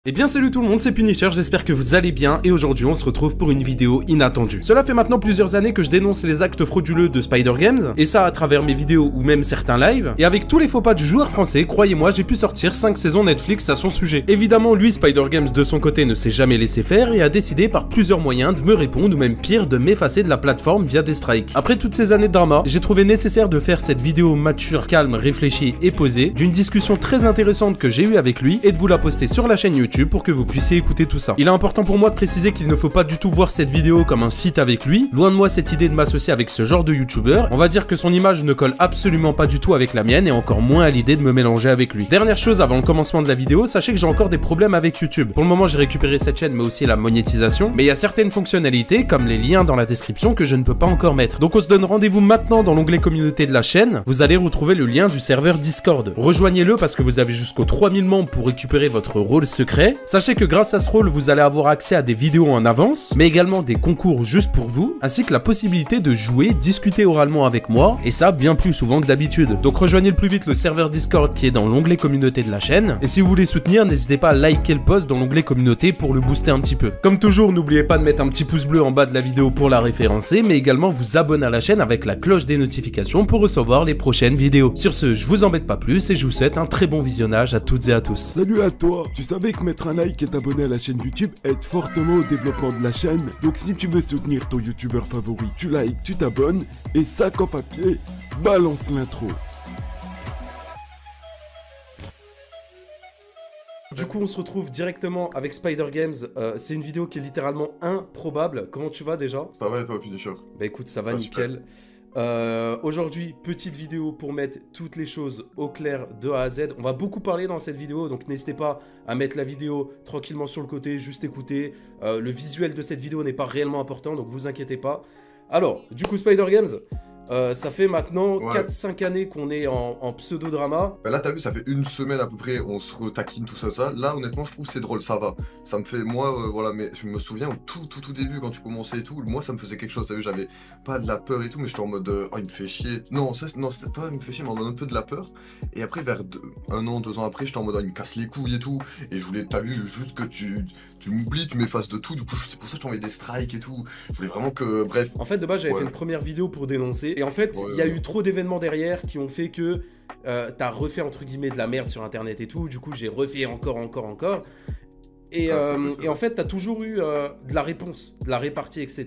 Eh bien salut tout le monde, c'est Punisher, j'espère que vous allez bien et aujourd'hui on se retrouve pour une vidéo inattendue. Cela fait maintenant plusieurs années que je dénonce les actes frauduleux de Spider Games, et ça à travers mes vidéos ou même certains lives, et avec tous les faux pas du joueur français, croyez-moi, j'ai pu sortir 5 saisons Netflix à son sujet. Évidemment, lui, Spider Games de son côté ne s'est jamais laissé faire et a décidé par plusieurs moyens de me répondre ou même pire de m'effacer de la plateforme via des strikes. Après toutes ces années de drama, j'ai trouvé nécessaire de faire cette vidéo mature, calme, réfléchie et posée, d'une discussion très intéressante que j'ai eue avec lui et de vous la poster sur la chaîne YouTube pour que vous puissiez écouter tout ça. Il est important pour moi de préciser qu'il ne faut pas du tout voir cette vidéo comme un feat avec lui, loin de moi cette idée de m'associer avec ce genre de youtubeur. On va dire que son image ne colle absolument pas du tout avec la mienne et encore moins à l'idée de me mélanger avec lui. Dernière chose avant le commencement de la vidéo, sachez que j'ai encore des problèmes avec YouTube. Pour le moment j'ai récupéré cette chaîne mais aussi la monétisation, mais il y a certaines fonctionnalités comme les liens dans la description que je ne peux pas encore mettre. Donc on se donne rendez-vous maintenant dans l'onglet communauté de la chaîne, vous allez retrouver le lien du serveur Discord. Rejoignez-le parce que vous avez jusqu'aux 3000 membres pour récupérer votre rôle secret. Sachez que grâce à ce rôle, vous allez avoir accès à des vidéos en avance, mais également des concours juste pour vous, ainsi que la possibilité de jouer, discuter oralement avec moi, et ça bien plus souvent que d'habitude. Donc rejoignez le plus vite le serveur Discord qui est dans l'onglet communauté de la chaîne, et si vous voulez soutenir, n'hésitez pas à liker le post dans l'onglet communauté pour le booster un petit peu. Comme toujours, n'oubliez pas de mettre un petit pouce bleu en bas de la vidéo pour la référencer, mais également vous abonner à la chaîne avec la cloche des notifications pour recevoir les prochaines vidéos. Sur ce, je vous embête pas plus et je vous souhaite un très bon visionnage à toutes et à tous. Salut à toi. Tu savais que mettre un like et t'abonner à la chaîne YouTube aide fortement au développement de la chaîne. Donc si tu veux soutenir ton youtubeur favori, tu likes, tu t'abonnes et sac en papier, balance l'intro. Du coup, on se retrouve directement avec Spider Games. C'est une vidéo qui est littéralement improbable. Comment tu vas déjà? Ça va et toi, Punisher? Bah écoute, ça va Ah, nickel. Aujourd'hui, petite vidéo pour mettre toutes les choses au clair de A à Z. On va beaucoup parler dans cette vidéo, donc n'hésitez pas à mettre la vidéo tranquillement sur le côté, juste écouter. Le visuel de cette vidéo n'est pas réellement important, donc vous inquiétez pas. Alors, du coup, Spider Games, ça fait maintenant 4-5 années qu'on est en pseudo-drama. Bah là, t'as vu, ça fait une semaine à peu près, on se retaquine, tout ça. Là, honnêtement, je trouve que c'est drôle, ça va. Ça me fait, moi, voilà, mais je me souviens au tout début, quand tu commençais et tout, moi, ça me faisait quelque chose, t'as vu, j'avais pas de la peur et tout, mais j'étais en mode, oh, il me fait chier. Non, non, c'était pas, il me fait chier, mais en mode un peu de la peur. Et après, vers 1 an, 2 ans après, j'étais en mode, oh, il me casse les couilles et tout. Et je voulais, t'as vu, juste que tu m'oublies, tu m'effaces de tout. Du coup, c'est pour ça que je t'envoyais des strikes et tout. Je voulais vraiment que, bref. En fait, de base, j'avais fait une première vidéo pour dénoncer. Et en fait, il y a eu trop d'événements derrière qui ont fait que t'as refait entre guillemets de la merde sur internet et tout. Du coup, j'ai refait encore. Et, et en fait, t'as toujours eu de la réponse, de la répartie, etc.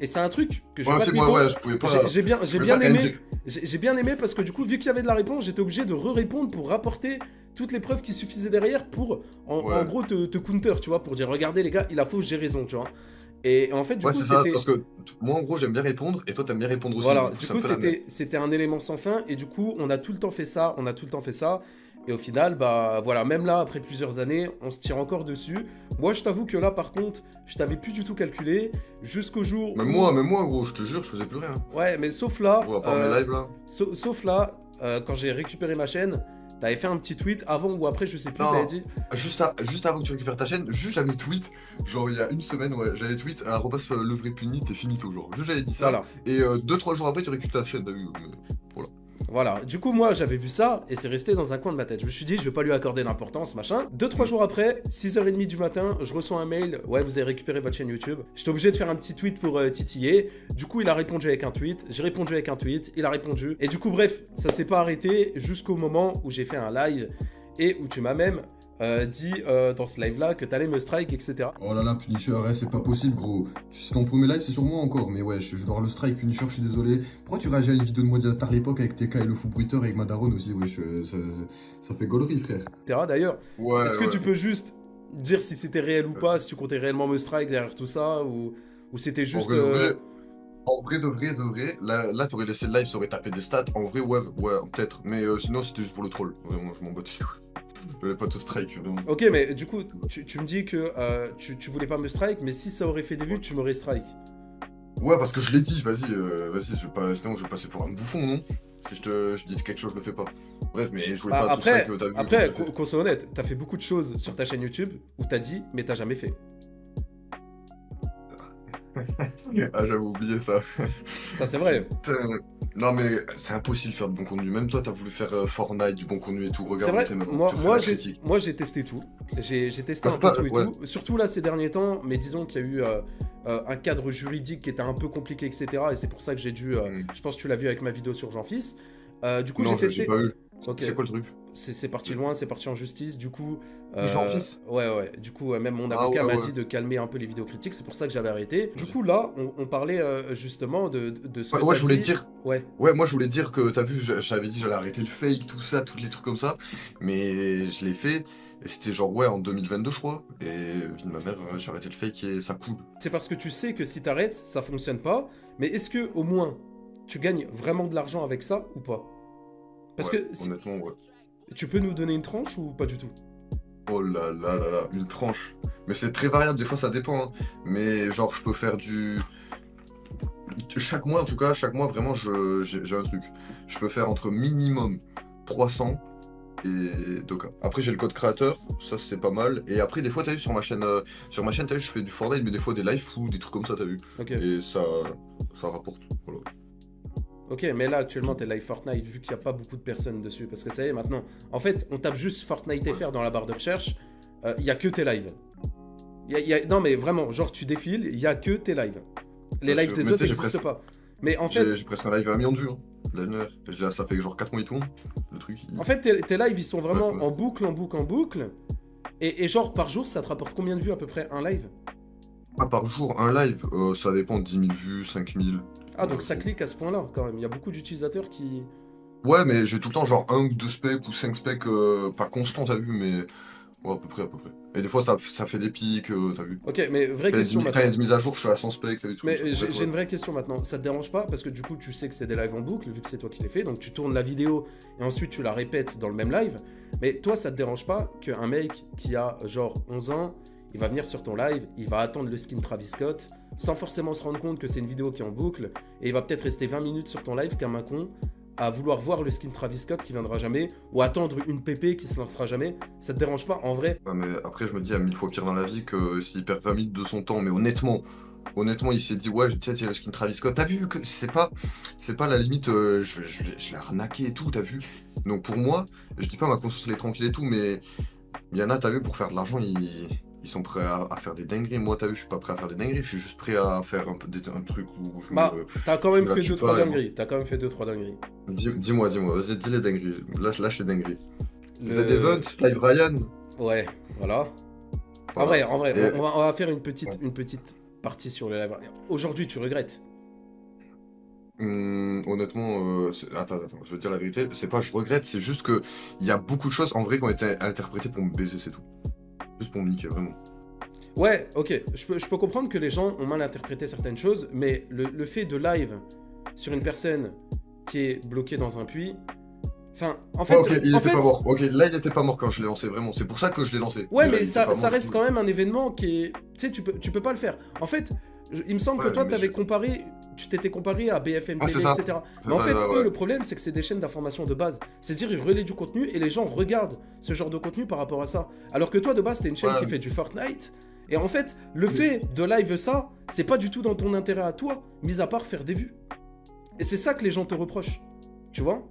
Et c'est un truc que je vais pas te mytho. Je pouvais pas. J'ai bien aimé parce que du coup, vu qu'il y avait de la réponse, j'étais obligé de répondre pour rapporter toutes les preuves qui suffisaient derrière pour, en gros, te counter, tu vois, pour dire, regardez les gars, il a faux, j'ai raison, tu vois. Et en fait, du coup, c'est ça, parce que moi, en gros, j'aime bien répondre, et toi, t'aimes bien répondre aussi. Voilà, du coup, c'était un élément sans fin, et du coup, on a tout le temps fait ça, et au final, bah voilà, même là, après plusieurs années, on se tire encore dessus. Moi, je t'avoue que là, par contre, je t'avais plus du tout calculé, jusqu'au jour Même moi, gros, je te jure, je faisais plus rien. Ouais, mais sauf là... Bon, à part mes lives, là. Sauf là, quand j'ai récupéré ma chaîne, t'avais fait un petit tweet avant ou après, je sais plus, t'avais dit... Juste avant que tu récupères ta chaîne, juste j'avais tweet, genre il y a une semaine, ouais, j'avais tweet, le vrai puni, t'es finito, genre. Juste j'avais dit ça, voilà. Et 2-3 jours après, tu récupères ta chaîne, t'as vu, voilà. Voilà, du coup moi j'avais vu ça et c'est resté dans un coin de ma tête. Je me suis dit je vais pas lui accorder d'importance, machin. 2-3 jours après, 6h30 du matin, je reçois un mail, ouais vous avez récupéré votre chaîne YouTube. J'étais obligé de faire un petit tweet pour titiller. Du coup il a répondu avec un tweet, j'ai répondu avec un tweet, il a répondu. Et du coup bref, ça s'est pas arrêté jusqu'au moment où j'ai fait un live et où tu m'as même dit dans ce live là que t'allais me strike, etc. Oh là là, Punisher, c'est pas possible, gros. C'est ton premier live, c'est sur moi encore, mais ouais, je dois avoir le strike, Punisher, je suis désolé. Pourquoi tu réagis à une vidéo de moi d'Atar l'époque avec TK et le fou bruiteur avec Madaron aussi, wesh, ça fait gaulerie, frère. D'ailleurs, est-ce que tu peux juste dire si c'était réel ou pas, si tu comptais réellement me strike derrière tout ça, ou c'était juste... En vrai de vrai, là t'aurais laissé le live, ça aurait tapé des stats. En vrai, ouais, peut-être. Mais sinon, c'était juste pour le troll. Vraiment, je m'en bats. Je voulais pas te strike, vraiment. Ok, mais du coup, tu me dis que tu voulais pas me strike, mais si ça aurait fait des vues, tu m'aurais strike. Ouais, parce que je l'ai dit, vas-y, sinon je vais passer pour un bouffon, non? Si je dis quelque chose, je le fais pas. Bref, mais je voulais pas te strike, t'as vu. Après, qu'on soit honnête, t'as fait beaucoup de choses sur ta chaîne YouTube où t'as dit, mais t'as jamais fait. Ah, j'avais oublié ça. Ça, c'est vrai. Non, mais c'est impossible de faire de bon contenu. Même toi, t'as voulu faire Fortnite, du bon contenu et tout. C'est Regarde où vrai, t'es maintenant. moi, Tu fais moi, la j'ai, critique. moi j'ai testé tout. J'ai testé Bah, un faut peu pas, tout et ouais. tout. Surtout là ces derniers temps, mais disons qu'il y a eu un cadre juridique qui était un peu compliqué, etc. Et c'est pour ça que j'ai dû. Hmm. Je pense que tu l'as vu avec ma vidéo sur Jean-Fils. Du coup, j'ai Non, j'ai testé. pas eu. Ok, C'est quoi le truc? c'est parti loin, c'est parti en justice. Du coup, J'ai en fils? ouais. Du coup, même mon Ah avocat ouais, m'a ouais. dit de calmer un peu les vidéos critiques. C'est pour ça que j'avais arrêté. Du coup, là, on parlait justement de ce Ouais, que ouais, t'as je voulais dit. dire. Ouais. Ouais, moi je voulais dire que t'as vu, j'avais dit j'allais arrêter le fake, tout ça, tous les trucs comme ça, mais je l'ai fait, et c'était genre ouais en 2022 je crois, et vie de ma mère, j'ai arrêté le fake et ça coule. C'est parce que tu sais que si t'arrêtes, ça fonctionne pas. Mais est-ce que au moins tu gagnes vraiment de l'argent avec ça ou pas? Parce Ouais, que honnêtement, ouais. tu peux nous donner une tranche ou pas du tout? Oh là, une tranche. Mais c'est très variable, des fois ça dépend, hein. Mais genre je peux faire du... Chaque mois en tout cas, chaque mois vraiment j'ai un truc. Je peux faire entre minimum 300 et 2K. Après j'ai le code créateur, ça c'est pas mal. Et après des fois t'as vu sur ma chaîne, t'as vu je fais du Fortnite mais des fois des live ou des trucs comme ça t'as vu. Ok. Et ça rapporte. Voilà. Ok, mais là actuellement t'es live Fortnite vu qu'il n'y a pas beaucoup de personnes dessus. Parce que ça y est maintenant. En fait, on tape juste Fortnite FR dans la barre de recherche. Il y a que tes lives. Non mais vraiment, genre tu défiles, il y a que tes lives. Les Parce lives que- des mais autres tu sais, j'ai n'existent presque- pas. Mais en fait, J'ai presque un live à 1 million de vues. Hein. La dernière. Ça fait genre 4 mois il tourne. Le truc. tes lives ils sont vraiment Ouais. en boucle, en boucle, en boucle. Et genre par jour ça te rapporte combien de vues à peu près un live? Ah, par jour, un live, ça dépend de 10 000 vues, 5 000. Ah donc ça clique à ce point-là quand même. Il y a beaucoup d'utilisateurs qui... Ouais, mais j'ai tout le temps genre 1 ou 2 specs ou 5 specs, pas constant, t'as vu, mais ouais, à peu près, à peu près. Et des fois, ça fait des pics, t'as vu. Ok, mais vraie Quand il y a question des- quand il y a maintenant. des mises à jour, je suis à 100 specs, t'as vu, tout Mais comme ça. j'ai Bref, j'ai ouais. une vraie question maintenant. Ça te dérange pas? Parce que du coup, tu sais que c'est des lives en boucle, vu que c'est toi qui les fais. Donc tu tournes la vidéo et ensuite tu la répètes dans le même live. Mais toi, ça te dérange pas qu'un mec qui a genre 11 ans, il va venir sur ton live, il va attendre le skin Travis Scott, sans forcément se rendre compte que c'est une vidéo qui est en boucle, et il va peut-être rester 20 minutes sur ton live comme un con, à vouloir voir le skin Travis Scott qui viendra jamais, ou attendre une PP qui se lancera jamais. Ça te dérange pas en vrai? Ouais, mais après, je me dis, il y a 1000 fois pire dans la vie que s'il perd 20 minutes de son temps, mais honnêtement, il s'est dit, ouais, tu sais, il y a le skin Travis Scott. T'as vu que c'est pas la limite, je l'ai arnaqué et tout, t'as vu. Donc pour moi, je dis pas ma conscience elle est tranquille et tout, mais il y en a, t'as vu, pour faire de l'argent, ils sont prêts à faire des dingueries. Moi, t'as vu, je suis pas prêt à faire des dingueries, je suis juste prêt à faire un truc où Bah, t'as quand je même me la fait tue 2-3 pas, dingueries. T'as quand même fait 2-3 dingueries. Dis-moi, vas-y, dis les dingueries. Lâche les dingueries. Le- Z-Event, Live Ryan. Ouais, voilà. Voilà. En vrai, Et- on va faire une petite, Ouais. une petite partie sur les lives. Aujourd'hui, tu regrettes. Honnêtement, attends, je veux dire la vérité, c'est pas je regrette, c'est juste que il y a beaucoup de choses en vrai qui ont été interprétées pour me baiser, c'est tout. Juste pour me niquer, vraiment. Ouais, ok, je peux comprendre que les gens ont mal interprété certaines choses, mais le fait de live sur une personne qui est bloquée dans un puits, enfin, en fait... Ouais, ok, il en était fait- pas mort. Ok, là, il était pas mort quand je l'ai lancé, vraiment. C'est pour ça que je l'ai lancé. Ouais, Déjà, mais il était pas ça mort, reste du quand même un événement qui est... Tu sais, tu peux pas le faire. En fait, il me semble que Ouais, toi, mais t'avais je- comparé... Tu t'étais comparé à BFM Ah, TV, c'est ça. etc. C'est Mais en ça, fait, ouais, eux, ouais. le problème, c'est que c'est des chaînes d'information de base. C'est-à-dire, ils relaient du contenu et les gens regardent ce genre de contenu par rapport à ça. Alors que toi, de base, t'es une chaîne Ouais. qui fait du Fortnite. Et en fait, le fait de live ça, c'est pas du tout dans ton intérêt à toi, mis à part faire des vues. Et c'est ça que les gens te reprochent. Tu vois?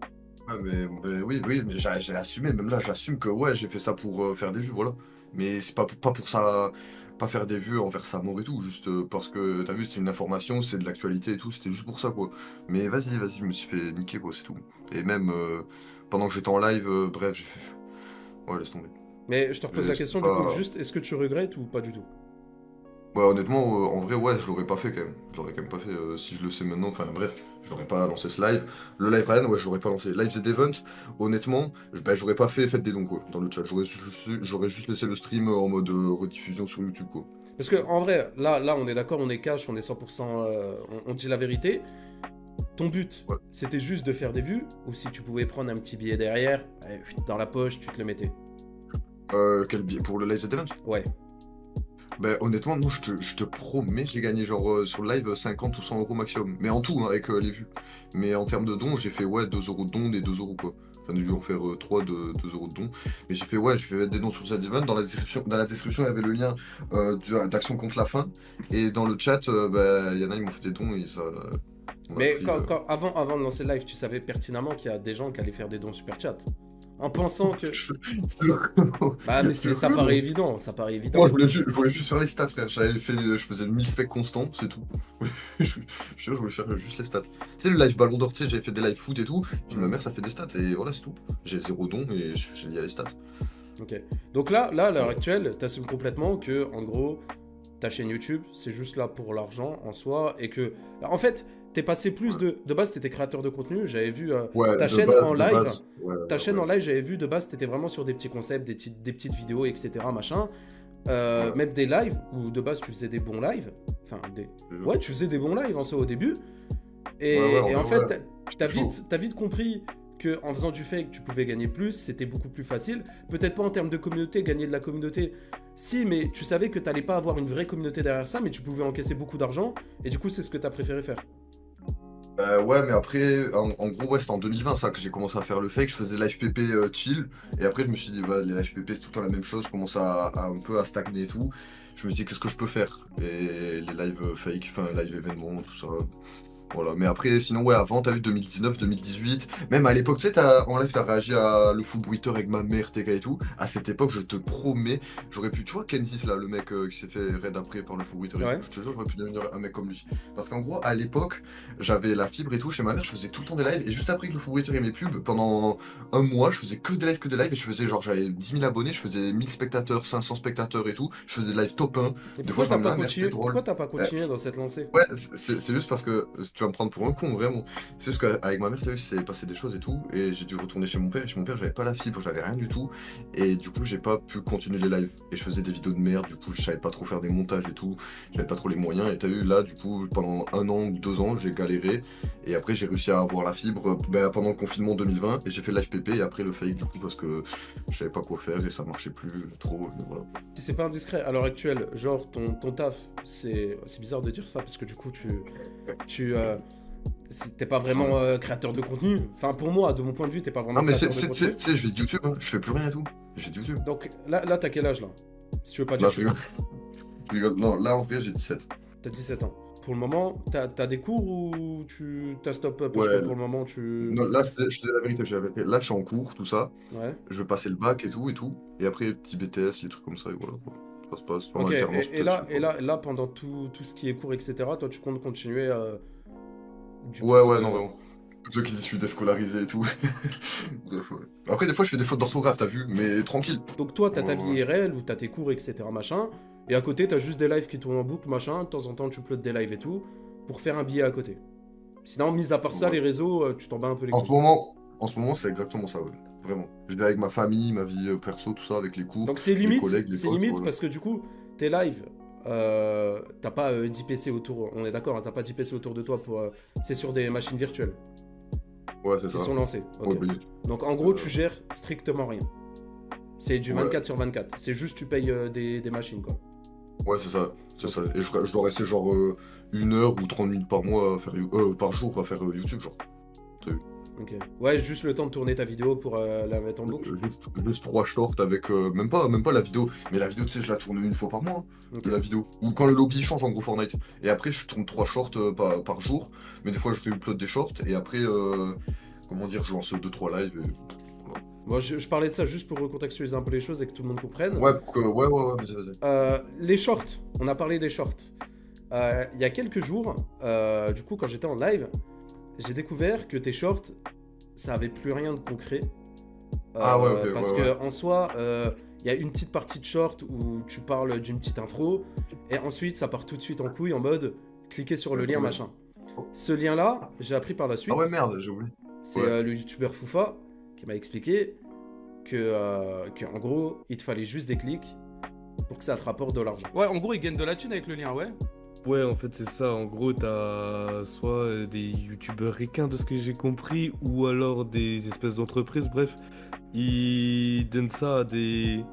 Ouais, mais oui, mais j'ai assumé, même là, j'assume que ouais, j'ai fait ça pour faire des vues, voilà. Mais c'est pas pour ça, pas faire des vues envers sa mort et tout, juste parce que t'as vu, c'est une information, c'est de l'actualité et tout, c'était juste pour ça, quoi. Mais vas-y, je me suis fait niquer, quoi, c'est tout. Et même pendant que j'étais en live, bref, j'ai fait. Ouais, laisse tomber. Mais je te repose Mais la c'est question, pas- du coup, juste, est-ce que tu regrettes ou pas du tout? Bah, honnêtement, en vrai, ouais, je l'aurais pas fait quand même. Je l'aurais quand même pas fait si je le sais maintenant. Enfin, bref, j'aurais pas lancé ce live. Le live Ryan, ouais, je l'aurais pas lancé. Live Z Event, honnêtement, j'aurais pas fait faites des dons, quoi, dans le chat. J'aurais juste laissé le stream en mode rediffusion sur YouTube, quoi. Parce que en vrai, là, on est d'accord, on est cash, on est 100%, on dit la vérité. Ton but, Ouais. c'était juste de faire des vues, ou si tu pouvais prendre un petit billet derrière, dans la poche, tu te le mettais. Quel billet pour le live Z Event? Ouais. Bah, honnêtement, non, je te promets, j'ai gagné genre sur le live 50 ou 100 € maximum. Mais en tout, hein, avec les vues. Mais en termes de dons, j'ai fait ouais 2 € de dons, des 2 € quoi. J'en ai dû en faire 3 de 2 € de dons. Mais j'ai fait des dons sur Z Event. Dans la description, il y avait le lien d'Action contre la faim. Et dans le chat, bah, il y en a, ils m'ont fait des dons et ça. On a Mais pris, avant de lancer le live, tu savais pertinemment qu'il y a des gens qui allaient faire des dons super chat. En pensant que. Bah, mais ça paraît évident, ça paraît évident. Moi, je voulais juste faire les stats, frère. Je faisais le 1000 specs constant, c'est tout. Je voulais faire juste les stats. Tu sais, le live Ballon d'Or, tu sais, j'avais fait des live foot et tout. Puis ma mère, ça fait des stats, et voilà, c'est tout. J'ai 0 don, et j'ai lié à les stats. Ok. Donc là, à l'heure actuelle, t'assumes complètement que, en gros, ta chaîne YouTube, c'est juste là pour l'argent en soi, et que. En fait, t'es passé plus de base, t'étais créateur de contenu, j'avais vu Ouais, ta de chaîne base- en de live. base, Ta chaîne ouais. en live, j'avais vu de base, t'étais vraiment sur des petits concepts, des petites vidéos, etc. Machin. Ouais. Même des lives où de base tu faisais des bons lives. Enfin, ouais, tu faisais des bons lives en soi au début. Et, Ouais, et en ouais, fait, ouais. t'as vite compris que en faisant du fake, tu pouvais gagner plus, c'était beaucoup plus facile. Peut-être pas en termes de communauté, gagner de la communauté. Si, mais tu savais que t'allais pas avoir une vraie communauté derrière ça, mais tu pouvais encaisser beaucoup d'argent. Et du coup, c'est ce que t'as préféré faire. Ouais, mais après, en gros, ouais, c'était en 2020 ça que j'ai commencé à faire le fake. Je faisais des live PP chill. Et après, je me suis dit, bah, les live PP, c'est tout le temps la même chose. Je commence à un peu à stagner et tout. Je me suis dit, qu'est-ce que je peux faire? Et les live fake, enfin, live événements, tout ça. Voilà, mais après, sinon, ouais, avant, t'as eu 2019, 2018, même à l'époque, tu sais, en live, t'as réagi à le full bruiteur avec ma mère, TK et tout. À cette époque, je te promets, j'aurais pu, tu vois, Kensis, là, le mec qui s'est fait raid après par le full bruiteur et Ouais. tout, je te jure, j'aurais pu devenir un mec comme lui. Parce qu'en gros, à l'époque, j'avais la fibre et tout chez ma mère, je faisais tout le temps des lives, et juste après que le full bruiteur et mes pubs, pendant un mois, je faisais que des lives, et je faisais genre, j'avais 10 000 abonnés, je faisais 1000 spectateurs, 500 spectateurs et tout, je faisais des lives top 1. Et Des fois, je m'amenais, merde, c'était drôle. pourquoi t'as pas continué dans cette lancée? Ouais, c'est juste parce que tu vas me prendre pour un con, vraiment. C'est juste qu'avec ma mère, t'as vu, c'est passé des choses et tout, et j'ai dû retourner chez mon père, et chez mon père, j'avais pas la fibre, j'avais rien du tout, et du coup, j'ai pas pu continuer les lives. Et je faisais des vidéos de merde, du coup, je savais pas trop faire des montages et tout, j'avais pas trop les moyens, et t'as vu, là, du coup, pendant 1 an ou 2 ans, j'ai galéré, et après, j'ai réussi à avoir la fibre pendant le confinement 2020, et j'ai fait le live PP, et après le fake, du coup, parce que je savais pas quoi faire, et ça marchait plus trop, et voilà. Si c'est pas indiscret, à l'heure actuelle, genre ton taf, c'est bizarre de dire ça parce que du coup t'es pas vraiment créateur de contenu. Enfin pour moi, de mon point de vue, t'es pas vraiment Non, mais créateur de tu contenu. sais, je fais de YouTube, hein, je fais plus rien et tout, je fais de YouTube. Donc là t'as quel âge là? Si tu veux pas Là, dire. je rigole. Je rigole. Non, là, en vrai, j'ai 17. T'as 17 ans. Pour le moment, t'as des cours ou tu t'as stop parce Ouais. que pour le moment tu. Non, là, je te dis la vérité, je te dis la vérité. Là, je suis en cours, tout ça. Ouais. Je vais passer le bac et tout, et tout. Et après, petit BTS, les trucs comme ça, et voilà, quoi. Ça se passe. Pendant Ok, l'alternance, et peut-être, là, je sais pas. là, pendant tout ce qui est cours, etc., toi tu comptes continuer du Ouais, coup. ouais, non, vraiment. Tous ceux qui disent que je suis déscolarisé et tout. Bref, ouais. Après, des fois, je fais des fautes d'orthographe, t'as vu, mais tranquille. Donc toi, t'as ta vie Ouais. IRL où t'as tes cours, etc. machin. Et à côté, t'as juste des lives qui tournent en boucle, machin. De temps en temps, tu uploades des lives et tout pour faire un billet à côté. Sinon, mis à part ça, Ouais. les réseaux, tu t'en bats un peu les En couilles. ce moment, c'est exactement ça, ouais. Vraiment. Je vais avec ma famille, ma vie perso, tout ça, avec les cours, Donc c'est les limite, collègues, les c'est potes, limite voilà. parce que du coup, tes lives, t'as pas 10 PC autour. On est d'accord, hein, t'as pas 10 PC autour de toi pour. C'est sur des machines virtuelles Ouais, c'est qui ça. sont lancées. Ok. Ouais, bah, Donc en gros, tu gères strictement rien. C'est du Ouais. 24 sur 24. C'est juste tu payes des machines quoi. Ouais, c'est ça, c'est ça. Et je dois rester genre 1 heure ou 30 minutes par mois à faire par jour à faire YouTube, genre. T'as vu? Ok. Ouais, juste le temps de tourner ta vidéo pour la mettre en boucle. Juste 3 shorts avec même pas la vidéo. Mais la vidéo, tu sais, je la tourne 1 fois par mois, hein, Ok. de la vidéo. Ou quand le lobby change en gros Fortnite. Et après, je tourne 3 shorts par jour. Mais des fois, je upload des shorts. Et après, comment dire, je lance 2-3 lives. Moi, je parlais de ça juste pour recontextualiser un peu les choses et que tout le monde comprenne. Ouais, ouais, vas-y. Les shorts, on a parlé des shorts. Il y a quelques jours, du coup, quand j'étais en live, j'ai découvert que tes shorts, ça avait plus rien de concret. Ah ouais, ok, Parce ouais, que ouais. en soi, il y a une petite partie de short où tu parles d'une petite intro, et ensuite ça part tout de suite en couille en mode cliquez sur le lien Ouais. machin. Ce lien-là, j'ai appris par la suite. Ah ouais, merde, j'ai oublié. C'est Ouais. le youtubeur Foufa qui m'a expliqué que en gros, il te fallait juste des clics pour que ça te rapporte de l'argent. Ouais, en gros, il gagne de la thune avec le lien, ouais. Ouais, en fait, c'est ça. En gros, t'as soit des youtubeurs ricains, de ce que j'ai compris, ou alors des espèces d'entreprises. Bref, ils donnent ça à des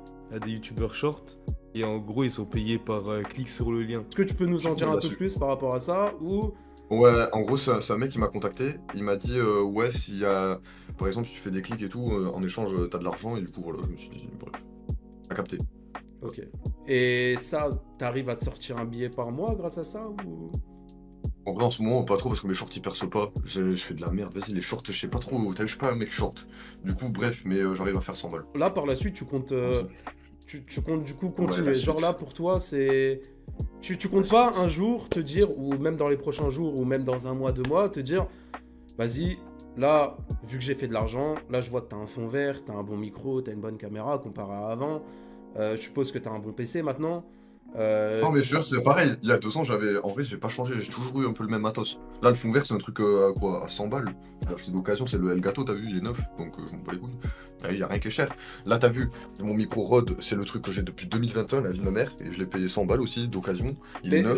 youtubeurs short. Et en gros, ils sont payés par clic sur le lien. Est-ce que tu peux nous en dire un peu Là-dessus. plus par rapport à ça ou... Ouais, en gros, c'est un mec qui m'a contacté. Il m'a dit, ouais, s'il y a. Par exemple, si tu fais des clics et tout, en échange, t'as de l'argent. Et du coup, voilà, je me suis dit, bref. T'as capté. Ok. Et ça, t'arrives à te sortir un billet par mois grâce à ça ou... En vrai, en ce moment, pas trop parce que mes shorts ils percent pas. Je fais de la merde. Vas-y, les shorts, je sais pas trop. T'as vu, je suis pas un mec short. Du coup, bref, mais j'arrive à faire 100 balles. Là, par la suite, tu comptes, tu comptes du coup Ouais, continuer. la Genre suite. là, pour toi, c'est... Tu comptes pas un jour te dire, ou même dans les prochains jours, ou même dans un mois, 2 mois, te dire, vas-y, là, vu que j'ai fait de l'argent, là, je vois que t'as un fond vert, t'as un bon micro, t'as une bonne caméra comparé à avant. Je suppose que t'as un bon PC maintenant. Non, mais je te jure, c'est pareil. Il y a 2 ans, j'avais. En vrai, j'ai pas changé. J'ai toujours eu un peu le même matos. Là, le fond vert, c'est un truc à quoi? À 100 balles. J'ai acheté d'occasion, c'est le Elgato, t'as vu, il est neuf. Donc, je m'en bats les couilles. Il y a rien qui est cher. Là, t'as vu, mon micro Rode, c'est le truc que j'ai depuis 2021, la vie de ma mère. Et je l'ai payé 100 balles aussi, d'occasion. Il est Mais neuf.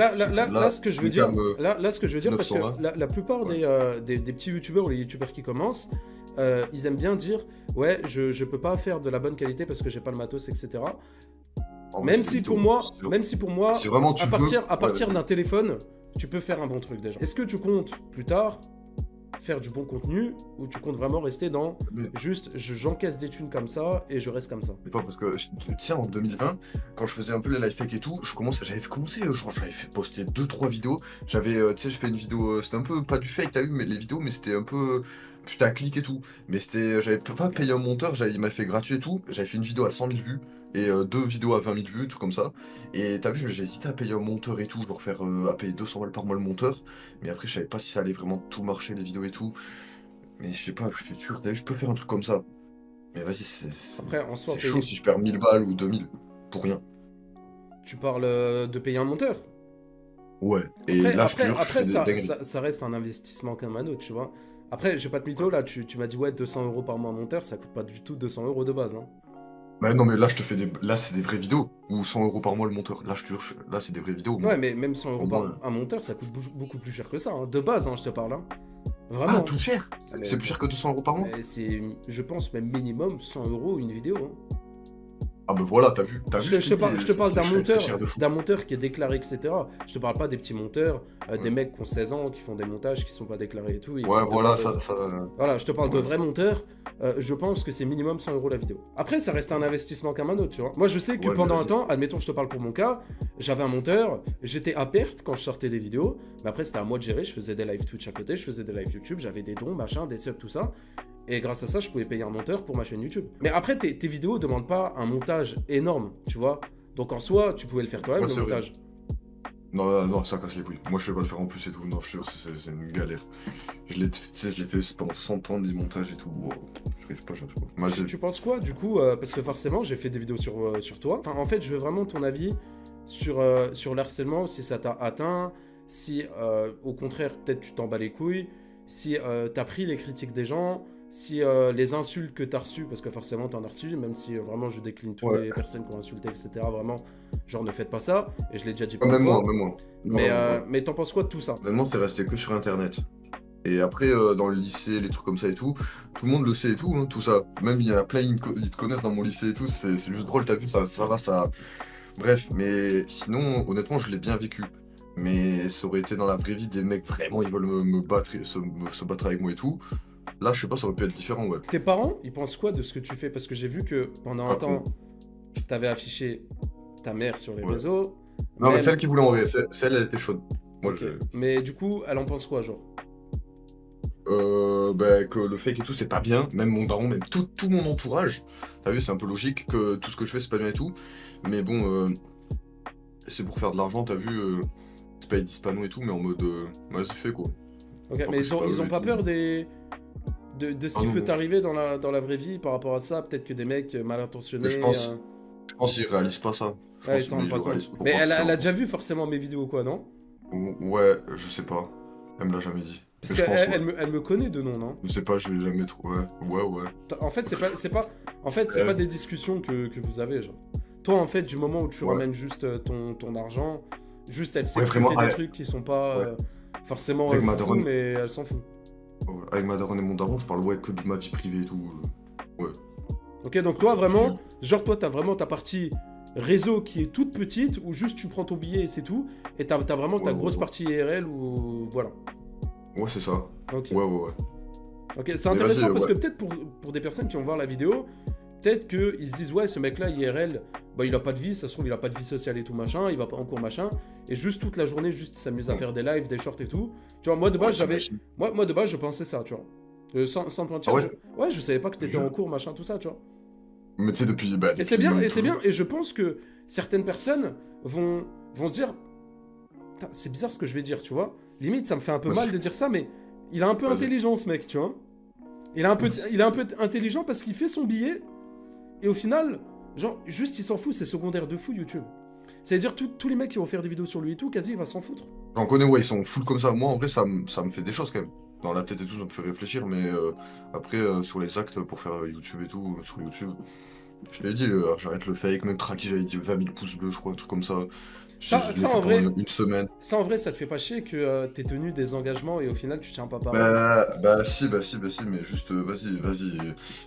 là, ce que je veux dire, là, ce que je veux dire, parce 920. que la plupart des petits youtubeurs ou les youtubeurs qui commencent, ils aiment bien dire, ouais, je peux pas faire de la bonne qualité parce que j'ai pas le matos, etc. En vrai, Même c'est si vidéo. pour moi, même si pour moi, Si vraiment tu à veux. partir Ouais, d'un téléphone, tu peux faire un bon truc déjà. Est-ce que tu comptes plus tard faire du bon contenu ou tu comptes vraiment rester dans mais- juste j'encaisse des thunes comme ça et je reste comme ça? Mais pas parce que, tiens, en 2020, quand je faisais un peu les life hacks et tout, j'avais commencé, genre, j'avais fait poster 2-3 vidéos. J'avais, tu sais, je fais une vidéo, c'était un peu, pas du fake, t'as vu, mais les vidéos, mais c'était un peu, j'étais à clic et tout. Mais c'était, j'avais pas payé un monteur, il m'a fait gratuit et tout. J'avais fait une vidéo à 100 000 vues et 2 vidéos à 20 000 vues, tout comme ça. Et t'as vu, j'ai hésité à payer un monteur et tout, genre faire, à payer 200 balles par mois le monteur. Mais après, je savais pas si ça allait vraiment tout marcher, les vidéos et tout. Mais je sais pas, je suis sûr, t'as vu, je peux faire un truc comme ça. Mais vas-y, Après, en soi, c'est chaud si je perds 1000 balles ou 2000 pour rien. tu parles de payer un monteur. Ouais. Et là, je te jure, je fais des dingueries. Ça reste un investissement comme un autre, tu vois. Après, j'ai pas de mytho, là, tu m'as dit, ouais, 200 euros par mois monteur, ça coûte pas du tout 200 euros de base, hein. Bah non, mais là, je te fais des. Là, c'est des vraies vidéos. Ou 100 euros par mois le monteur. Là, je te jure, là, c'est des vraies vidéos. Ouais, mais même 100 euros Au par moins. un monteur, ça coûte beaucoup plus cher que ça, hein. De base, hein, je te parle, hein. Ah, Vraiment. tout cher. Mais- C'est plus cher que 200 euros par mois. Mais c'est, je pense, même minimum 100 euros une vidéo, hein. Ah, bah voilà, t'as vu. Je te parle c'est cher de fou. d'un monteur qui est déclaré, etc. Je te parle pas des petits monteurs, des Ouais. mecs qui ont 16 ans, qui font des montages qui sont pas déclarés et tout. et Ouais, qui voilà, demandent- ça. Voilà, je te parle de Ouais, vrais ça. monteurs. Je pense que c'est minimum 100 euros la vidéo. Après, ça reste un investissement comme un autre, tu vois. Moi, je sais que Ouais, mais pendant un vas-y. temps, admettons, je te parle pour mon cas, j'avais un monteur, j'étais à perte quand je sortais des vidéos, mais après, c'était à moi de gérer. Je faisais des live Twitch à côté, je faisais des live YouTube, j'avais des dons, machin, des subs, tout ça. Et grâce à ça, je pouvais payer un monteur pour ma chaîne YouTube. Mais après, tes vidéos demandent pas un montage énorme, tu vois. Donc en soi, tu pouvais le faire toi-même, Ouais, le c'est vrai. montage. Non, non, ça casse les couilles. Moi, je sais pas le faire en plus et tout. Non, je te jure, c'est une galère. Tu sais, je l'ai fait pendant 100 ans des montages et tout. Wow. J'arrive pas, j'arrive pas. Vas-y. Tu penses quoi, du coup, parce que forcément, j'ai fait des vidéos sur toi. Enfin, en fait, je veux vraiment ton avis sur l'harcèlement, si ça t'a atteint, si, au contraire, peut-être tu t'en bats les couilles, si t'as pris les critiques des gens, si les insultes que t'as reçues, parce que forcément t'en as reçu, même si vraiment je décline toutes Ouais. les personnes qui ont insulté, etc. Vraiment, genre ne faites pas ça, et je l'ai déjà dit Ah, plein de même moi, fois. même moi. Mais, Non, mais t'en penses quoi de tout ça? Maintenant, c'est resté que sur Internet. Et après, dans le lycée, les trucs comme ça et tout le monde le sait et tout, hein, tout ça. Même il y a plein, ils te connaissent dans mon lycée et tout, c'est juste drôle, t'as vu, ça va, ça. Bref, mais sinon, honnêtement, je l'ai bien vécu. Mais ça aurait été dans la vraie vie des mecs, vraiment, ils veulent me battre, se battre avec moi et tout. Là, je sais pas, ça aurait pu être différent, ouais. Tes parents, ils pensent quoi de ce que tu fais? Parce que j'ai vu que pendant un Ah, temps, t'avais affiché ta mère sur les Ouais. réseaux. Non, mais même- celle qui voulait envoyer, celle, elle était chaude. Moi, Ok. Mais du coup, elle en pense quoi, genre? bah, que le fake et tout, c'est pas bien. Même mon daron, même tout mon entourage. T'as vu, c'est un peu logique que tout ce que je fais, c'est pas bien et tout. Mais bon, c'est pour faire de l'argent, t'as vu. C'est pas être dispano et tout, mais en mode. Vas-y, fais quoi. Ok, En mais plus, c'est pas ils eux ont et pas tout. peur de ce Ah qui non, peut non. t'arriver dans la vraie vie par rapport à ça? Peut-être que des mecs mal intentionnés. Mais je pense qu'ils réalisent pas ça. Je Ouais, ils pense s'en rendent qu'ils pas le réalisent compte. pour Mais voir elle que a, c'est elle a un- déjà vu forcément mes vidéos, quoi, non? Ouais, je sais pas. Elle me l'a jamais dit. Parce Mais je pense, qu'elle ouais. elle me connaît de nom, non? Je sais pas, je l'ai jamais trop. Ouais. En fait, c'est pas des discussions que vous avez, genre. Toi, en fait, du moment où tu Ouais. ramènes juste ton argent, juste elle sait Ouais, que tu vraiment, fais des ouais. trucs qui sont pas Ouais. forcément Avec ma foufou, daronne. mais elle s'en fout. Avec ma daronne et mon daron, je parle ouais que de ma vie privée et tout. Ok, donc toi, vraiment, genre, toi, t'as vraiment ta partie réseau qui est toute petite, où juste tu prends ton billet et c'est tout, et t'as vraiment ta Ouais, grosse ouais. partie IRL où. Voilà. Ouais, c'est ça. Ok. Ouais. Ok, c'est Mais intéressant vas-y, parce ouais. que peut-être pour des personnes qui vont voir la vidéo, peut-être qu'ils se disent, ouais, ce mec-là, IRL, bah, il a pas de vie, ça se trouve, il a pas de vie sociale et tout, machin, il va pas en cours, machin, et juste toute la journée, juste s'amuse à faire des lives, des shorts et tout. Tu vois, moi, de base, moi, de base, je pensais ça, tu vois. Sans te mentir, Ah ouais je savais pas que t'étais en cours, machin, tout ça, tu vois. Mais tu sais, depuis. Et c'est bien, et je pense que certaines personnes vont se dire, putain, c'est bizarre ce que je vais dire, tu vois. Limite, ça me fait un peu mal de dire ça, mais il a un peu intelligent, ce mec, tu vois. Il est un peu intelligent parce qu'il fait son billet, et au final, genre, juste il s'en fout, c'est secondaire de fou, YouTube. C'est-à-dire, tous les mecs qui vont faire des vidéos sur lui et tout, quasi, il va s'en foutre. J'en connais, ouais, ils sont full comme ça. Moi, en vrai, ça me fait des choses quand même. Dans la tête et tout, ça me fait réfléchir, mais après, sur les actes pour faire YouTube et tout, sur YouTube, je l'ai dit, j'arrête le fake, même Tracky, j'avais dit 20 000 pouces bleus, je crois, un truc comme ça. Ça, en vrai, une semaine. Ça, en vrai, ça te fait pas chier que t'aies tenu des engagements et au final, tu tiens pas parole. Bah si, mais juste, vas-y.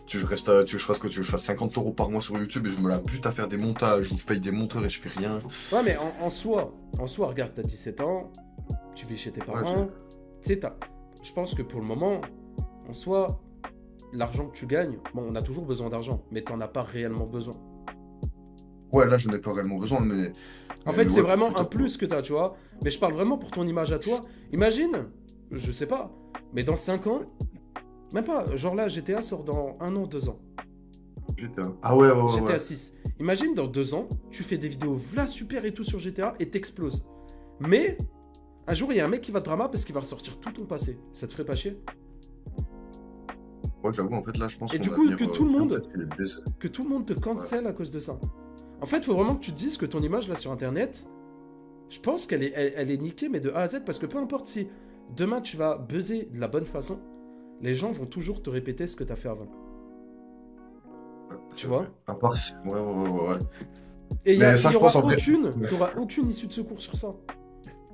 Tu veux que je fasse quoi? Tu veux que je fasse 50 € par mois sur YouTube et je me la bute à faire des montages où je paye des monteurs et je fais rien. Ouais, mais en soi, regarde, t'as 17 ans, tu vis chez tes parents, tu sais, je pense que pour le moment, en soi, l'argent que tu gagnes, bon, on a toujours besoin d'argent, mais t'en as pas réellement besoin. Ouais, là, je n'ai pas réellement besoin, mais... En fait, c'est vraiment un plus que t'as, tu vois. Mais je parle vraiment pour ton image à toi. Imagine, je sais pas, mais dans 5 ans, même pas, genre là, GTA sort dans 1 an, 2 ans. GTA. Ah ouais. GTA 6. Imagine, dans 2 ans, tu fais des vidéos v'là super et tout sur GTA et t'exploses. Mais, un jour, il y a un mec qui va te drama parce qu'il va ressortir tout ton passé. Ça te ferait pas chier? Ouais, j'avoue, en fait, là, je pense et du coup, que tout le monde te cancel à cause de ça. En fait, il faut vraiment que tu te dises que ton image, là, sur Internet, je pense qu'elle est niquée, mais de A à Z, parce que peu importe si demain, tu vas buzzer de la bonne façon, les gens vont toujours te répéter ce que tu as fait avant. Tu vois? À part... Ouais. Et il n'y aura aucune issue de secours sur ça.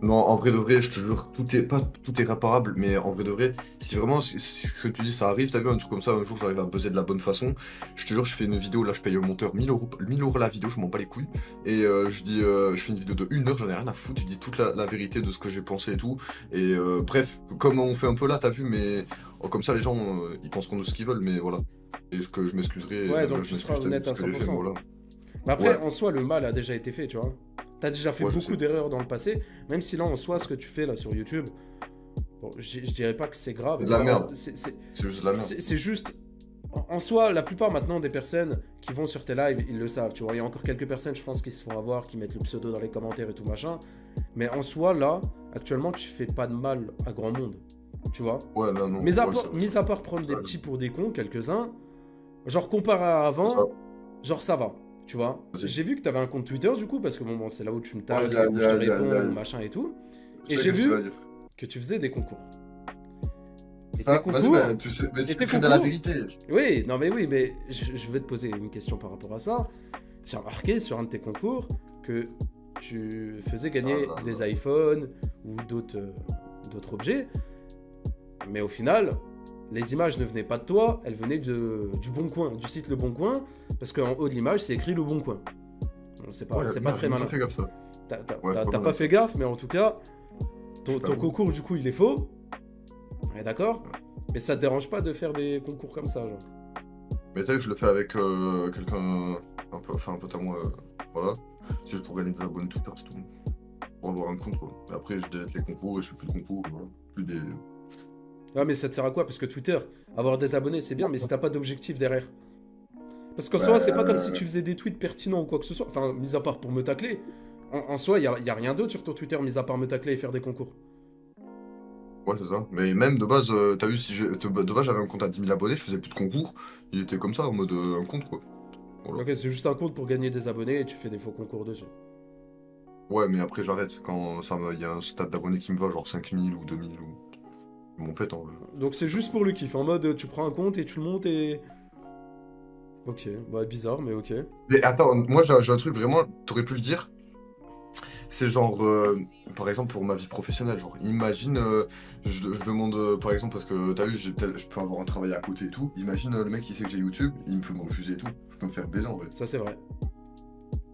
Non, en vrai de vrai, je te jure, tout est réparable, mais en vrai de vrai, si vraiment ce que tu dis ça arrive, t'as vu un truc comme ça, un jour j'arrive à buzzer de la bonne façon, je te jure, je fais une vidéo, là je paye au monteur 1000 € la vidéo, je m'en bats les couilles, et je fais une vidéo de 1 heure, j'en ai rien à foutre, je dis toute la vérité de ce que j'ai pensé et tout, et bref, comme on fait un peu là, t'as vu, mais comme ça les gens, ils penseront de ce qu'ils veulent, mais voilà, et que je m'excuserai. Ouais, donc tu seras honnête à 100%. Voilà. Mais après, en soi, le mal a déjà été fait, tu vois. T'as déjà fait beaucoup d'erreurs dans le passé, même si là, en soi, ce que tu fais là sur YouTube, bon, je dirais pas que c'est grave. C'est de la merde. C'est juste de la merde. C'est juste, en soi, la plupart maintenant des personnes qui vont sur tes lives, ils le savent, tu vois. Il y a encore quelques personnes, je pense, qui se font avoir, qui mettent le pseudo dans les commentaires et tout machin. Mais en soi, là, actuellement, tu fais pas de mal à grand monde, tu vois. Ouais, non. Mis à part prendre des petits pour des cons, quelques-uns, genre comparé à avant, genre ça va. Tu vois, j'ai vu que tu avais un compte Twitter du coup, parce que bon c'est là où tu me tagues, où je te réponds, machin et tout. Et j'ai vu que tu faisais des concours. Et ça, tes concours, tu sais très bien la vérité. Oui, mais je vais te poser une question par rapport à ça. J'ai remarqué sur un de tes concours que tu faisais gagner des iPhones ou d'autres objets. Mais au final, les images ne venaient pas de toi, elles venaient du Bon Coin, du site Le Bon Coin, parce qu'en haut de l'image, c'est écrit Le Bon Coin. Bon, c'est pas très malin. T'as pas fait gaffe, mais en tout cas, ton concours, du coup, il est faux. Ouais, d'accord. Mais ça te dérange pas de faire des concours comme ça, genre? Mais tu sais, je le fais avec quelqu'un, un pote à moi, voilà. C'est juste pour gagner de l'abonné Twitter, c'est tout. Pour avoir un compte, quoi. Et après, je délète les concours et je fais plus de concours, voilà. Plus des... Ouais, mais ça te sert à quoi? Parce que Twitter, avoir des abonnés, c'est bien, mais si t'as pas d'objectif derrière. Parce qu'en soi, c'est pas comme si tu faisais des tweets pertinents ou quoi que ce soit. Enfin, mis à part pour me tacler. En soi, y a rien d'autre sur ton Twitter, mis à part me tacler et faire des concours. Ouais, c'est ça. Mais même de base, t'as vu, de base, j'avais un compte à 10 000 abonnés, je faisais plus de concours. Il était comme ça, en mode un compte, quoi. Voilà. Ok, c'est juste un compte pour gagner des abonnés et tu fais des faux concours dessus. Ouais, mais après, j'arrête. Quand il y a un stade d'abonnés qui me va, genre 5000 ou 2000 ou... Mon pète en vrai. Donc c'est juste pour le kiff, en mode tu prends un compte et tu le montes et... Ok, bah bizarre, mais ok. Mais attends, moi j'ai un truc vraiment, t'aurais pu le dire. C'est genre, par exemple pour ma vie professionnelle, genre imagine, je demande par exemple parce que t'as vu, je peux avoir un travail à côté et tout. Imagine le mec qui sait que j'ai YouTube, il peut me refuser et tout. Je peux me faire baiser en vrai. Ça c'est vrai.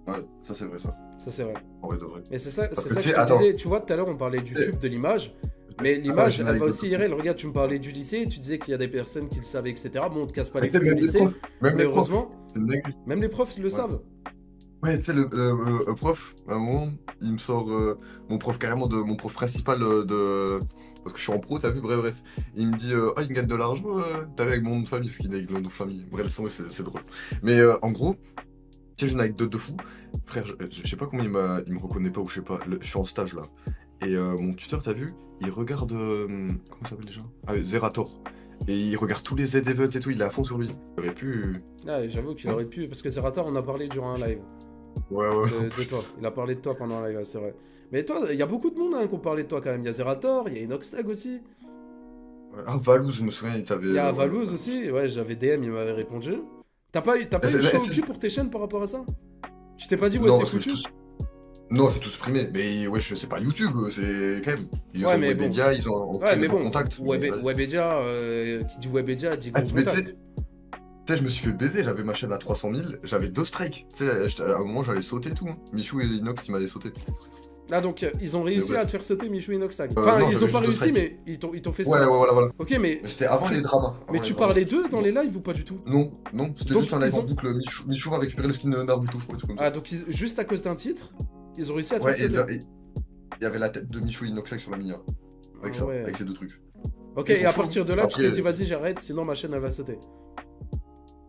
Ouais, ça c'est vrai ça. Ça c'est vrai. En vrai de vrai. Mais c'est ça que je te disais, tu vois tout à l'heure on parlait du YouTube, de l'image. Mais l'image, elle va aussi IRL. Regarde, tu me parlais du lycée, tu disais qu'il y a des personnes qui le savaient, etc. Bon, on te casse pas les couilles du lycée, mais heureusement. C'est une dinguerie. Même les profs, ils le Ouais. savent. Ouais, tu sais, le prof, à un moment, il me sort mon prof carrément mon prof principal de. Parce que je suis en pro, t'as vu, bref. Il me dit, ah, il me gagne de l'argent, t'as vu avec mon nom de famille, ce qu'il est avec le nom de famille. Bref, c'est drôle. Mais en gros, tu sais, j'ai une anecdote de fou. Frère, je sais pas comment il me reconnaît pas ou je sais pas. Je suis en stage là. Et mon tuteur, t'as vu, il regarde. Comment ça s'appelle déjà? Ah, Zerator. Et il regarde tous les Z-Events et tout, il est à fond sur lui. Il aurait pu. Ah, j'avoue qu'il aurait pu, parce que Zerator, on a parlé durant un live Ouais. de toi. Il a parlé de toi pendant un live, ouais, c'est vrai. Mais toi, il y a beaucoup de monde hein, qui ont parlé de toi quand même. Il y a Zerator, il y a Inoxtag aussi. Ah, Valouz, je me souviens, il t'avait. Il y a Valouz aussi. Ouais, j'avais DM, il m'avait répondu. T'as pas eu chaud au cul pour tes chaînes par rapport à ça? Tu t'es pas dit, ouais, Non, c'est parce que foutu? Non, j'ai tout supprimé. Mais ouais, je sais pas YouTube, c'est quand même. Ils Ouais, ont mais Webedia, ils ont Ouais, mais bon bon, contact. Webedia, qui dit Webedia, dit Ah, gros mais tu contact. sais, je me suis fait baiser, j'avais ma chaîne à 300 000, j'avais 2 strikes. Tu sais, à un moment, j'allais sauter et tout. Hein. Michou et Inox, ils m'avaient sauté. Ah, donc ils ont réussi ouais. à te faire sauter Michou et Inoxtag. Enfin, non, ils j'avais ont pas juste réussi, deux mais ils t'ont fait Ouais, ça. voilà. Ok, mais C'était avant les dramas. mais tu parlais d'eux dans les lives ou pas du tout? Non, c'était Donc, juste un live ils ont- en boucle. Michou va récupérer le skin Naruto, je crois, tout comme ça. Ah, donc juste à cause d'un titre, ils ont réussi à te Ouais, faire sauter. et il y avait la tête de Michou et Inoxac sur la mini. Avec Ah ça, ouais. avec ces 2 trucs. Ok, Ils et sont à chauds. partir de là, tu t'es Après- dit, vas-y, j'arrête, sinon ma chaîne elle va sauter.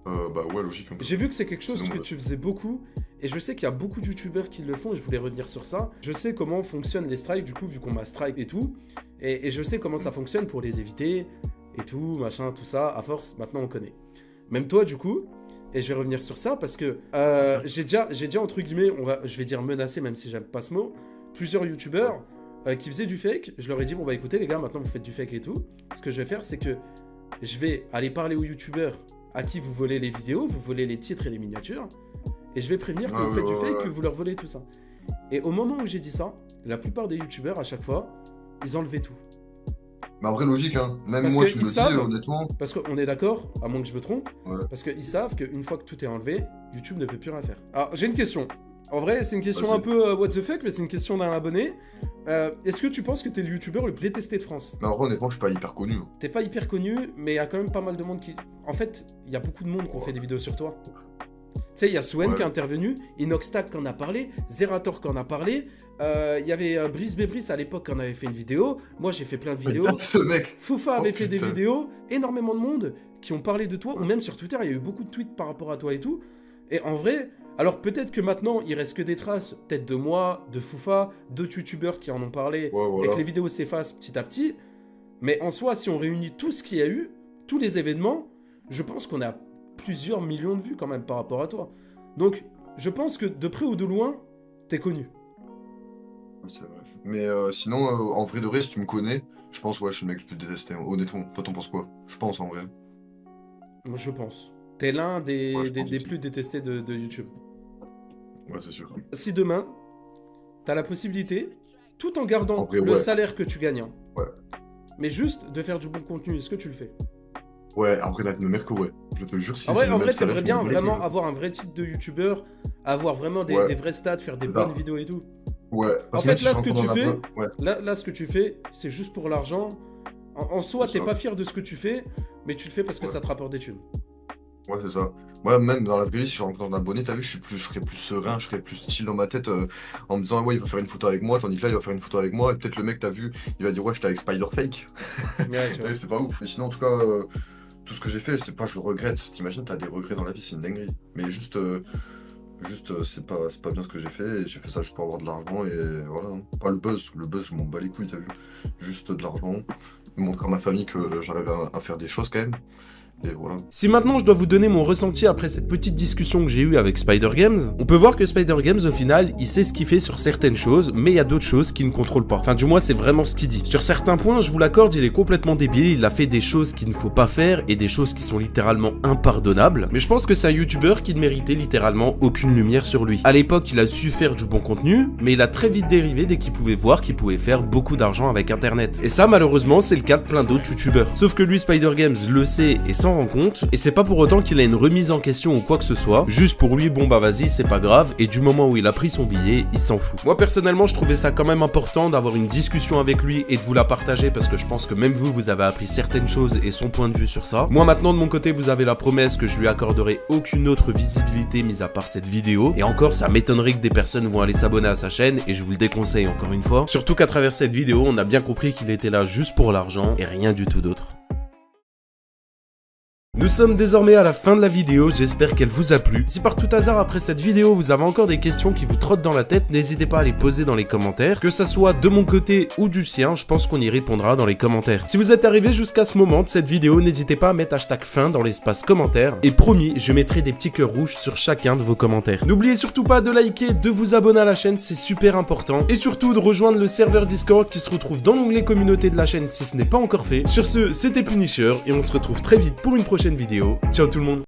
Bah ouais, logique. Un peu. J'ai vu que c'est quelque chose Sinon, que ouais. tu faisais beaucoup, et je sais qu'il y a beaucoup de youtubeurs qui le font, et je voulais revenir sur ça. Je sais comment fonctionnent les strikes, du coup, vu qu'on m'a strike et tout, et je sais comment ça fonctionne pour les éviter, et tout, machin, tout ça, à force, maintenant on connaît. Même toi, du coup, et je vais revenir sur ça, parce que j'ai déjà, entre guillemets, je vais dire menacé, même si j'aime pas ce mot, plusieurs youtubeurs qui faisaient du fake. Je leur ai dit, bon bah écoutez les gars, maintenant vous faites du fake et tout. Ce que je vais faire, c'est que je vais aller parler aux youtubeurs à qui vous volez les vidéos, vous volez les titres et les miniatures, et je vais prévenir que Ouais, vous faites du ouais, fake, ouais. que vous leur volez tout ça. Et au moment où j'ai dit ça, la plupart des youtubeurs, à chaque fois, ils enlevaient tout. Mais en vrai, logique, hein. Même Parce moi, que tu me ils le dis, savent- honnêtement. Parce qu'on est d'accord, à moins que je me trompe, Ouais. parce qu'ils savent qu'une fois que tout est enlevé, YouTube ne peut plus rien faire. Alors, j'ai une question. En vrai, c'est une question Vas-y. un peu what the fuck, mais c'est une question d'un abonné. Est-ce que tu penses que t'es le youtubeur le plus détesté de France? Mais en vrai, honnêtement, je suis pas hyper connu. Hein. T'es pas hyper connu, mais il y a quand même pas mal de monde qui... En fait, il y a beaucoup de monde qui ont fait des vidéos sur toi. Tu sais, il y a Swen Ouais. qui est intervenu, Inoxtag qui en a parlé, Zerator qui en a parlé, il y avait Brice Bébris à l'époque qui en avait fait une vidéo, moi j'ai fait plein de Mais vidéos, date ce mec. Foufa Oh, avait fait des putain. vidéos, énormément de monde qui ont parlé de toi, ou même sur Twitter, il y a eu beaucoup de tweets par rapport à toi et tout, et en vrai... Alors peut-être que maintenant, il reste que des traces, peut-être de moi, de Foufa, d'autres youtubeurs qui en ont parlé, Ouais, et voilà. que les vidéos s'effacent petit à petit. Mais en soi, si on réunit tout ce qu'il y a eu, tous les événements, je pense qu'on a plusieurs millions de vues quand même par rapport à toi. Donc, je pense que de près ou de loin, t'es connu. C'est vrai. Mais sinon, en vrai de vrai, si tu me connais, je pense, ouais, je suis le mec le plus détesté. Hein. Honnêtement, toi, t'en penses quoi? Je pense, en vrai. Moi, je pense. T'es l'un des, Ouais, je pense des aussi. plus détestés de YouTube. Ouais, c'est sûr. Si demain, t'as la possibilité, tout en gardant En vrai, le ouais. salaire que tu gagnes, hein, Ouais. mais juste de faire du bon contenu, est-ce que tu le fais? Ouais, en vrai, là, me merco, ouais. Je te jure, si En vrai, j'ai en le vrai, même salaire, t'aimerais je bien m'en bats les vraiment couilles. avoir un vrai titre de youtubeur, avoir vraiment des, Ouais. des vrais stats, faire des C'est ça. bonnes vidéos et tout. Ouais, parce En que même fait, si là, je ce que rentre tu dans fais, Ouais, là, ce que tu fais, c'est juste pour l'argent. En soi, C'est t'es ça. pas fier de ce que tu fais, mais tu le fais parce que Ouais. ça te rapporte des thunes. ouais, c'est ça. Moi, même dans la vraie vie, si je rentre dans un abonné, t'as vu, je serais plus serein, je serais plus chill dans ma tête en me disant, ouais, il va faire une photo avec moi, tandis que là, il va faire une photo avec moi, et peut-être le mec, t'as vu, il va dire, ouais, j'étais avec Spider-Fake. Ouais, tu vois. Ouais, c'est pas ouf. Et sinon, en tout cas, tout ce que j'ai fait, c'est pas, je le regrette. T'imagines, t'as des regrets dans la vie, c'est une dinguerie. Mais juste, c'est pas bien ce que j'ai fait, et j'ai fait ça juste pour avoir de l'argent, et voilà. Hein. Pas le buzz, je m'en bats les couilles, t'as vu. Juste de l'argent, montrer à ma famille que j'arrive à faire des choses quand même. Et voilà. Si maintenant je dois vous donner mon ressenti après cette petite discussion que j'ai eue avec Spider Games, on peut voir que Spider Games au final, il sait ce qu'il fait sur certaines choses, mais il y a d'autres choses qu'il ne contrôle pas. Enfin du moins c'est vraiment ce qu'il dit. Sur certains points, je vous l'accorde, il est complètement débile, il a fait des choses qu'il ne faut pas faire et des choses qui sont littéralement impardonnables, mais je pense que c'est un youtubeur qui ne méritait littéralement aucune lumière sur lui. À l'époque, il a su faire du bon contenu, mais il a très vite dérivé dès qu'il pouvait voir qu'il pouvait faire beaucoup d'argent avec internet. Et ça malheureusement, c'est le cas de plein d'autres youtubeurs. Sauf que lui, Spider Games, le sait et s'en rend compte, et c'est pas pour autant qu'il a une remise en question ou quoi que ce soit, juste pour lui, bon bah vas-y, c'est pas grave, et du moment où il a pris son billet, il s'en fout. Moi personnellement, je trouvais ça quand même important d'avoir une discussion avec lui et de vous la partager, parce que je pense que même vous avez appris certaines choses et son point de vue sur ça. Moi maintenant, de mon côté, vous avez la promesse que je lui accorderai aucune autre visibilité mis à part cette vidéo, et encore, ça m'étonnerait que des personnes vont aller s'abonner à sa chaîne, et je vous le déconseille encore une fois. Surtout qu'à travers cette vidéo, on a bien compris qu'il était là juste pour l'argent, et rien du tout d'autre. Nous sommes désormais à la fin de la vidéo, j'espère qu'elle vous a plu. Si par tout hasard après cette vidéo vous avez encore des questions qui vous trottent dans la tête, n'hésitez pas à les poser dans les commentaires. Que ça soit de mon côté ou du sien, je pense qu'on y répondra dans les commentaires. Si vous êtes arrivé jusqu'à ce moment de cette vidéo, n'hésitez pas à mettre hashtag fin dans l'espace commentaire. Et promis, je mettrai des petits cœurs rouges sur chacun de vos commentaires. N'oubliez surtout pas de liker, de vous abonner à la chaîne, c'est super important. Et surtout de rejoindre le serveur Discord qui se retrouve dans l'onglet communauté de la chaîne si ce n'est pas encore fait. Sur ce, c'était Punisher et on se retrouve très vite pour une prochaine vidéo. Ciao tout le monde.